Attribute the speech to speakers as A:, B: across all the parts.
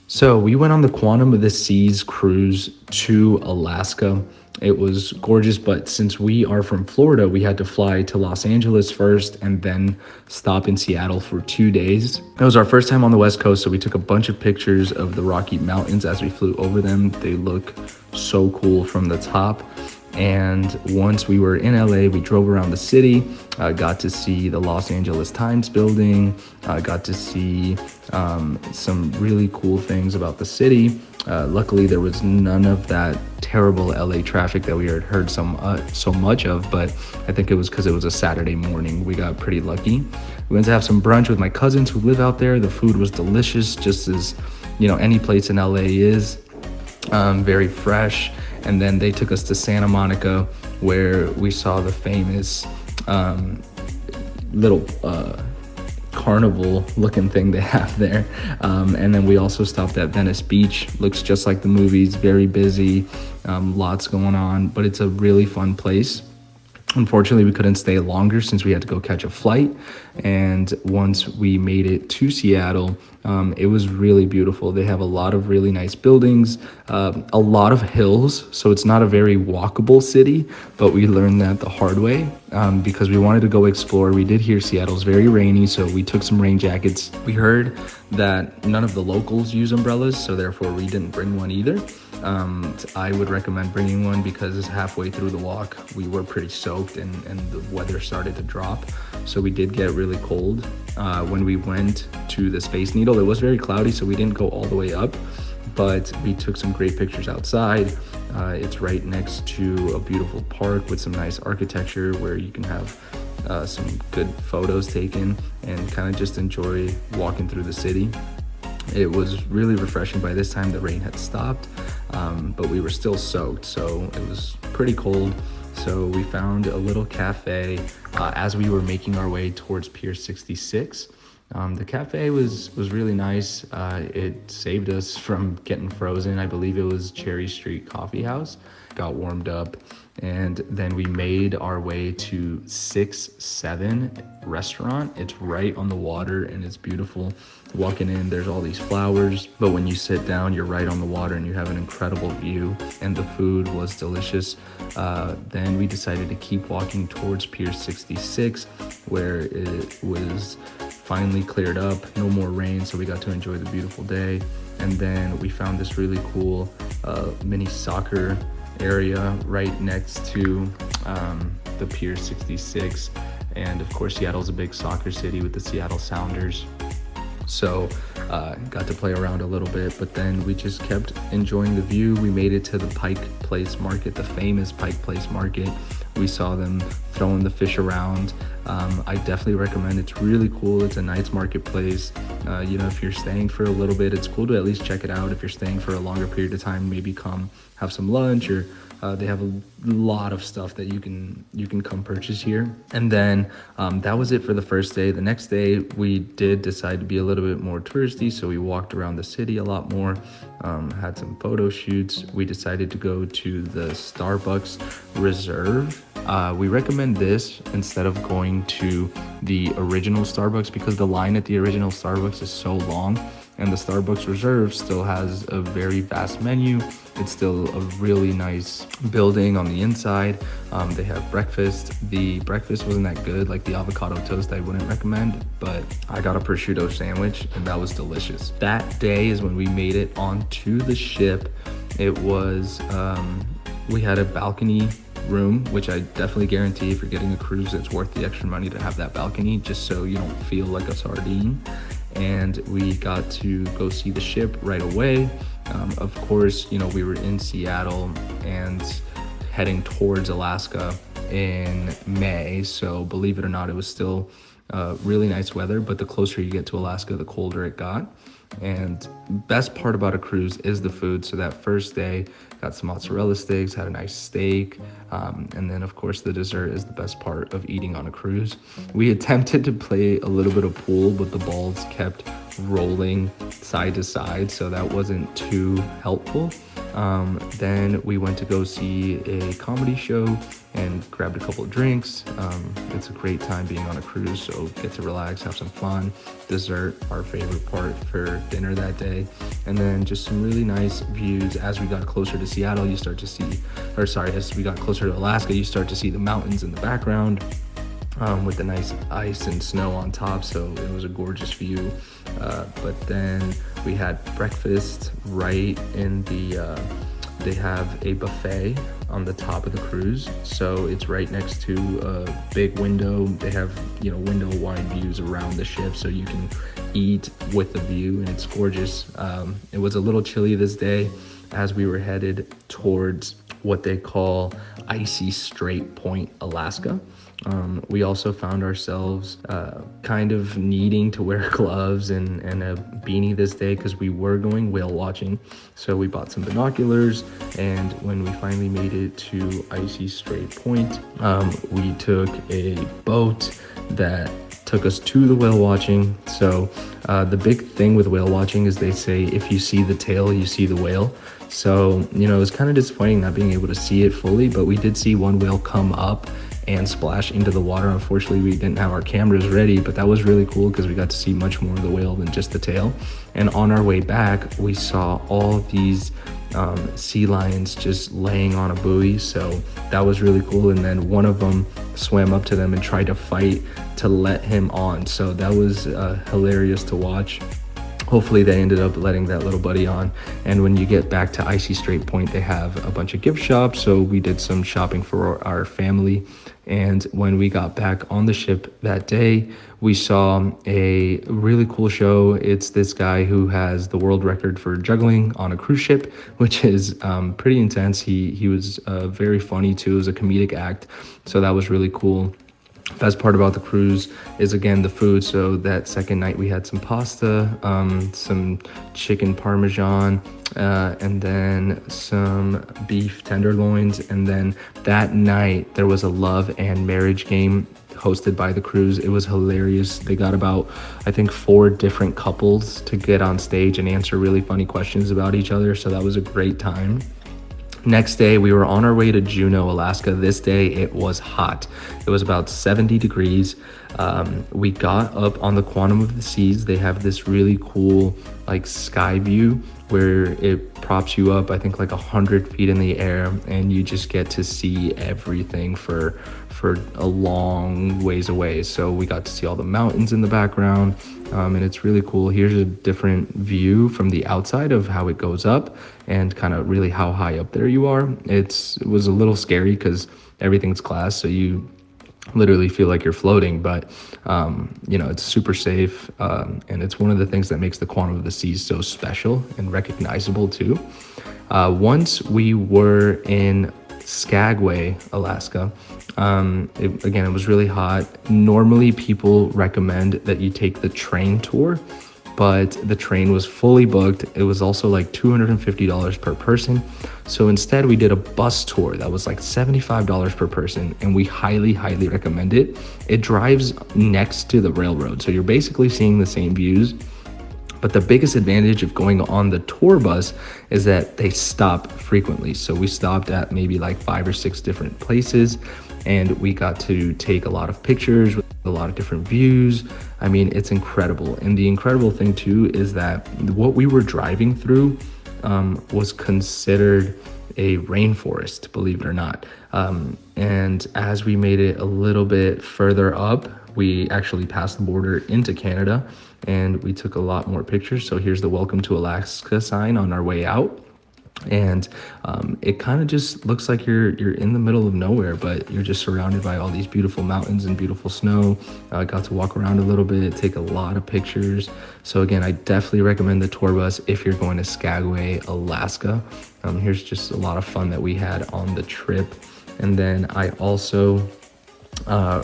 A: So we went on the Quantum of the Seas cruise to Alaska. It was gorgeous, but since we are from Florida, we had to fly to Los Angeles first and then stop in Seattle for 2 days. It was our first time on the West Coast, so we took a bunch of pictures of the Rocky Mountains as we flew over them. They look so cool from the top. And once we were in LA, we drove around the city, got to see the Los Angeles Times building, got to see some really cool things about the city. Luckily, there was none of that terrible LA traffic that we had heard so much of, but I think it was because it was a Saturday morning. We got pretty lucky. We went to have some brunch with my cousins who live out there. The food was delicious, just as any place in LA is, very fresh. And then they took us to Santa Monica, where we saw the famous little carnival-looking thing they have there. And then we also stopped at Venice Beach. Looks just like the movies, very busy, lots going on, but it's a really fun place. Unfortunately, we couldn't stay longer since we had to go catch a flight. And once we made it to Seattle, it was really beautiful. They have a lot of really nice buildings, a lot of hills. So it's not a very walkable city, but we learned that the hard way because we wanted to go explore. We did hear Seattle's very rainy, so we took some rain jackets. We heard that none of the locals use umbrellas, so therefore we didn't bring one either. I would recommend bringing one because halfway through the walk we were pretty soaked and the weather started to drop, so we did get really cold. When we went to the Space Needle, it was very cloudy, so we didn't go all the way up, but we took some great pictures outside. It's right next to a beautiful park with some nice architecture where you can have some good photos taken and kind of just enjoy walking through the city. It was really refreshing. By this time the rain had stopped, but we were still soaked, so it was pretty cold. So we found a little cafe as we were making our way towards Pier 66. The cafe was really nice. It saved us from getting frozen. I believe it was Cherry Street Coffee House. Got warmed up, and then we made our way to 6-7 restaurant. It's right on the water and it's beautiful. Walking in, there's all these flowers, but when you sit down, you're right on the water and you have an incredible view, and the food was delicious. Then we decided to keep walking towards Pier 66, where it was finally cleared up, no more rain, so we got to enjoy the beautiful day. And then we found this really cool mini soccer area right next to the Pier 66. And of course, Seattle's a big soccer city with the Seattle Sounders. So got to play around a little bit, but then we just kept enjoying the view. We made it to the Pike Place Market, the famous Pike Place Market. We saw them throwing the fish around. I definitely recommend. It's really cool. It's a nice marketplace. If you're staying for a little bit, it's cool to at least check it out. If you're staying for a longer period of time, maybe come have some lunch, or they have a lot of stuff that you can come purchase here. And then that was it for the first day. The next day we did decide to be a little bit more touristy, so we walked around the city a lot more, had some photo shoots. We decided to go to the Starbucks Reserve. We recommend this instead of going to the original Starbucks because the line at the original Starbucks is so long, and the Starbucks Reserve still has a very vast menu. It's still a really nice building on the inside. They have breakfast. The breakfast wasn't that good, like the avocado toast I wouldn't recommend, but I got a prosciutto sandwich and that was delicious. That day is when we made it onto the ship. It was, we had a balcony room, which I definitely guarantee if you're getting a cruise, it's worth the extra money to have that balcony, just so you don't feel like a sardine. And we got to go see the ship right away. Of course, we were in Seattle and heading towards Alaska in May, so believe it or not, it was still really nice weather, but the closer you get to Alaska, the colder it got. And best part about a cruise is the food. So that first day, got some mozzarella sticks, had a nice steak, and then of course the dessert is the best part of eating on a cruise. We attempted to play a little bit of pool, but the balls kept rolling side to side, so that wasn't too helpful. Then we went to go see a comedy show and grabbed a couple of drinks. It's a great time being on a cruise, so get to relax, have some fun. Dessert, our favorite part for dinner that day. And then just some really nice views. As we got closer to Seattle, you start to see, or sorry, as we got closer to Alaska, you start to see the mountains in the background. With the nice ice and snow on top, so it was a gorgeous view. But then we had breakfast right in the they have a buffet on the top of the cruise, so it's right next to a big window. They have, you know, window wide views around the ship, so you can eat with the view, and it's gorgeous. It was a little chilly this day as we were headed towards what they call Icy Strait Point, Alaska. We also found ourselves kind of needing to wear gloves and a beanie this day because we were going whale watching. So we bought some binoculars, and when we finally made it to Icy Strait Point, we took a boat that took us to the whale watching. So the big thing with whale watching is they say if you see the tail, you see the whale. So, you know, it was kind of disappointing not being able to see it fully, but we did see one whale come up and splash into the water. Unfortunately, we didn't have our cameras ready, but that was really cool because we got to see much more of the whale than just the tail. And on our way back, we saw all these sea lions just laying on a buoy, so that was really cool. And then one of them swam up to them and tried to fight to let him on, so that was hilarious to watch. Hopefully they ended up letting that little buddy on. And when you get back to Icy Strait Point, they have a bunch of gift shops, so we did some shopping for our family. And when we got back on the ship that day, we saw a really cool show. It's this guy who has the world record for juggling on a cruise ship, which is pretty intense. He was very funny too. It was a comedic act, so that was really cool. Best part about the cruise is, again, the food. So that second night we had some pasta, some chicken parmesan, and then some beef tenderloins. And then that night there was a love and marriage game hosted by the cruise. It was hilarious. They got about, I think, 4 different couples to get on stage and answer really funny questions about each other. So that was a great time. Next day, we were on our way to Juneau, Alaska. This day, it was hot. It was about 70 degrees. We got up on the Quantum of the Seas. They have this really cool, like, sky view where it props you up, I think, like 100 feet in the air, and you just get to see everything for a long ways away. So we got to see all the mountains in the background, and it's really cool. Here's a different view from the outside of how it goes up and kind of really how high up there you are. It was a little scary because everything's glass, so you literally feel like you're floating, but you know, it's super safe, and it's one of the things that makes the Quantum of the Seas so special and recognizable too. Once we were in Skagway, Alaska, again, it was really hot. Normally people recommend that you take the train tour, but the train was fully booked. It was also like $250 per person. So instead we did a bus tour that was like $75 per person, and we highly, highly recommend it. It drives next to the railroad, so you're basically seeing the same views. But the biggest advantage of going on the tour bus is that they stop frequently. So we stopped at maybe like 5 or 6 different places, and we got to take a lot of pictures with a lot of different views. I mean, it's incredible. And the incredible thing too is that what we were driving through was considered a rainforest, believe it or not. And as we made it a little bit further up, we actually passed the border into Canada, and we took a lot more pictures. So here's the Welcome to Alaska sign on our way out. And it kind of just looks like you're in the middle of nowhere, but you're just surrounded by all these beautiful mountains and beautiful snow. I got to walk around a little bit, take a lot of pictures. So again, I definitely recommend the tour bus if you're going to Skagway, Alaska. Here's just a lot of fun that we had on the trip. And then I also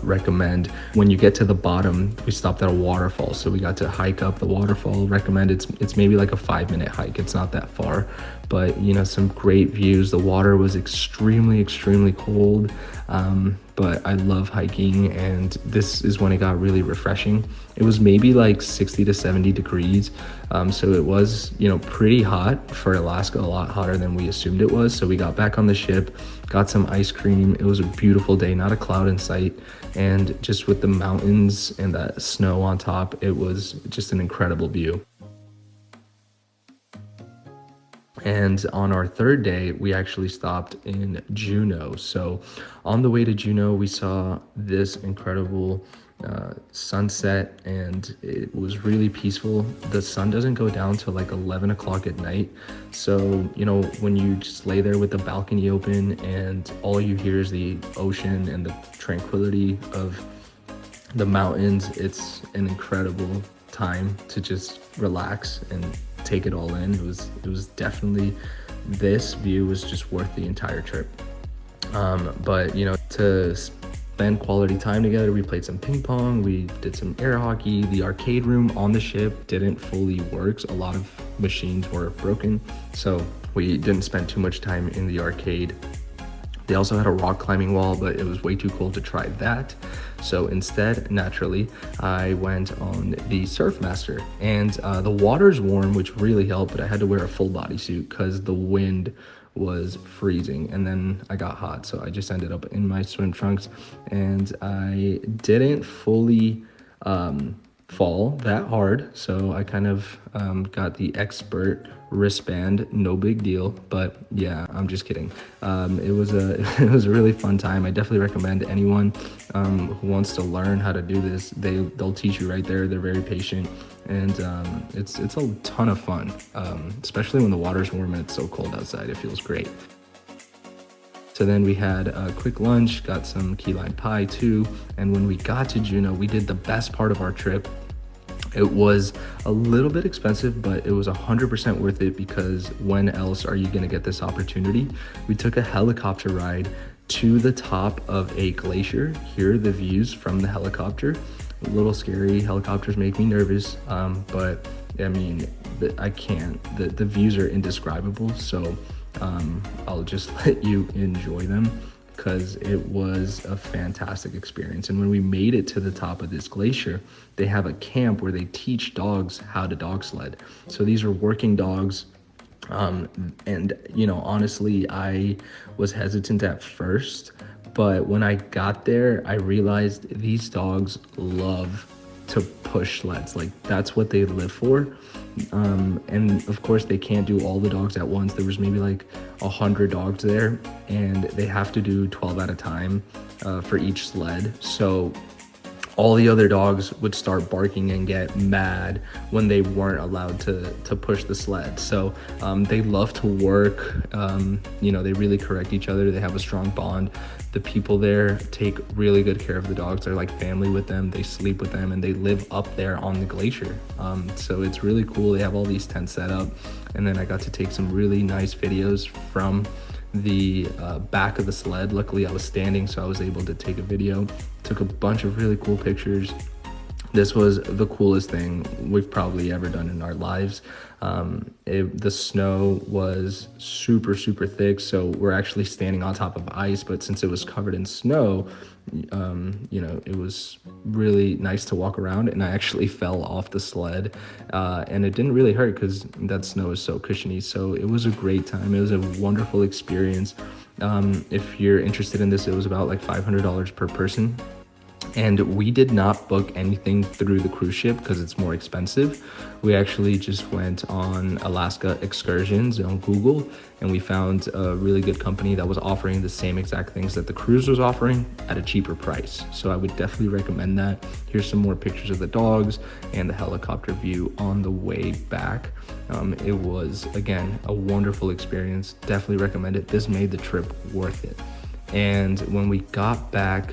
A: recommend, when you get to the bottom, we stopped at a waterfall, so we got to hike up the waterfall. Recommend it's maybe like a 5-minute hike. It's not that far, but you know, some great views. The water was extremely cold, but I love hiking, and this is when it got really refreshing. It was maybe like 60 to 70 degrees, so it was, you know, pretty hot for Alaska, a lot hotter than we assumed it was. So we got back on the ship, got some ice cream. It was a beautiful day, not a cloud in sight, and just with the mountains and that snow on top, it was just an incredible view. And on our third day, we actually stopped in Juneau. So on the way to Juneau, we saw this incredible sunset, and it was really peaceful. The sun doesn't go down till like 11 o'clock at night. So, you know, when you just lay there with the balcony open and all you hear is the ocean and the tranquility of the mountains, it's an incredible time to just relax and take it all in. It was definitely, this view was just worth the entire trip. But you know, to spend quality time together, we played some ping pong, we did some air hockey. The arcade room on the ship didn't fully work. A lot of machines were broken, so we didn't spend too much time in the arcade. They also had a rock climbing wall, but it was way too cold to try that. So instead, naturally, I went on the Surfmaster, and the water's warm, which really helped, but I had to wear a full bodysuit because the wind was freezing, and then I got hot. So I just ended up in my swim trunks, and I didn't fully fall that hard. So I kind of got the expert wristband, no big deal. But yeah, I'm just kidding. It was it was a really fun time. I definitely recommend anyone who wants to learn how to do this. They'll teach you right there. They're very patient, and it's a ton of fun, especially when the water's warm and it's so cold outside. It feels great. So then we had a quick lunch, got some key lime pie too. And when we got to Juneau, we did the best part of our trip. It was a little bit expensive, but it was 100% worth it, because when else are you gonna get this opportunity? We took a helicopter ride to the top of a glacier. Here are the views from the helicopter. A little scary, helicopters make me nervous, but I mean, I can't, the views are indescribable. So I'll just let you enjoy them, because it was a fantastic experience. And when we made it to the top of this glacier, they have a camp where they teach dogs how to dog sled. So these are working dogs. And you know, honestly, I was hesitant at first, but when I got there, I realized these dogs love to push sleds. Like, that's what they live for. And of course they can't do all the dogs at once. There was maybe like 100 dogs there, and they have to do 12 at a time for each sled. So all the other dogs would start barking and get mad when they weren't allowed to push the sled. So they love to work. You know, they really correct each other. They have a strong bond. The people there take really good care of the dogs. They're like family with them. They sleep with them, and they live up there on the glacier. So it's really cool. They have all these tents set up, and then I got to take some really nice videos from the back of the sled. Luckily I was standing, so I was able to take a video. Took a bunch of really cool pictures. This was the coolest thing we've probably ever done in our lives. The snow was super thick, so we're actually standing on top of ice, but since it was covered in snow, you know, it was really nice to walk around, and I actually fell off the sled, and it didn't really hurt because that snow is so cushiony. So it was a great time. It was a wonderful experience. If you're interested in this, it was about like $500 per person. And we did not book anything through the cruise ship because it's more expensive. We actually just went on Alaska excursions on Google, and we found a really good company that was offering the same exact things that the cruise was offering at a cheaper price. So I would definitely recommend that. Here's some more pictures of the dogs and the helicopter view on the way back. It was, again, a wonderful experience. Definitely recommend it. This made the trip worth it. And when we got back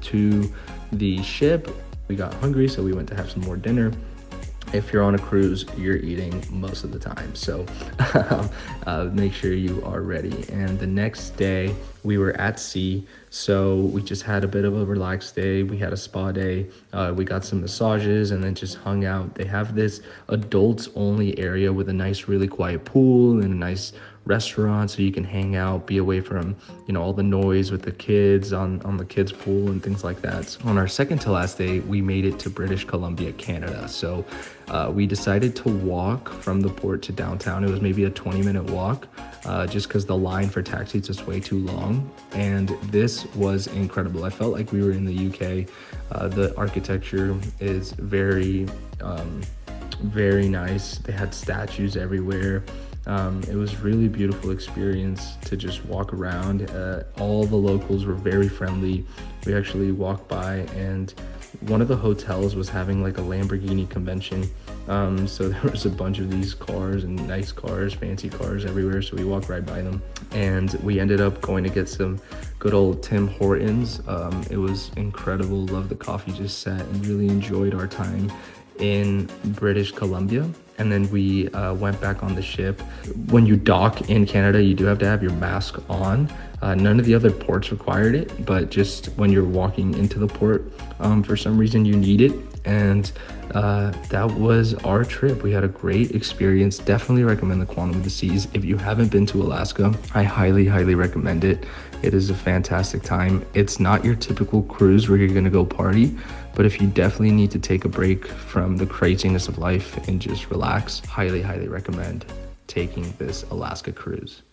A: to the ship, we got hungry, so we went to have some more dinner. If you're on a cruise, you're eating most of the time, so make sure you are ready. And the next day we were at sea, so we just had a bit of a relaxed day. We had a spa day. We got some massages and then just hung out. They have this adults only area with a nice, really quiet pool and a nice restaurant so you can hang out, be away from, you know, all the noise with the kids on the kids pool and things like that. So on our second to last day, we made it to British Columbia, Canada. So we decided to walk from the port to downtown. It was maybe a 20-minute walk, just because the line for taxis is way too long. And this was incredible. I felt like we were in the UK. The architecture is very nice. They had statues everywhere. It was really beautiful experience to just walk around. All the locals were very friendly. We actually walked by, and one of the hotels was having like a Lamborghini convention. So there was a bunch of these cars and nice cars, fancy cars everywhere. So we walked right by them, and we ended up going to get some good old Tim Hortons. It was incredible. Loved the coffee, just sat and really enjoyed our time in British Columbia. And then we went back on the ship. When you dock in Canada, you do have to have your mask on. None of the other ports required it, but just when you're walking into the port, for some reason you need it. And that was our trip. We had a great experience. Definitely recommend the Quantum of the Seas. If you haven't been to Alaska, I highly recommend it. It is a fantastic time. It's not your typical cruise where you're gonna go party, but if you definitely need to take a break from the craziness of life and just relax, highly recommend taking this Alaska cruise.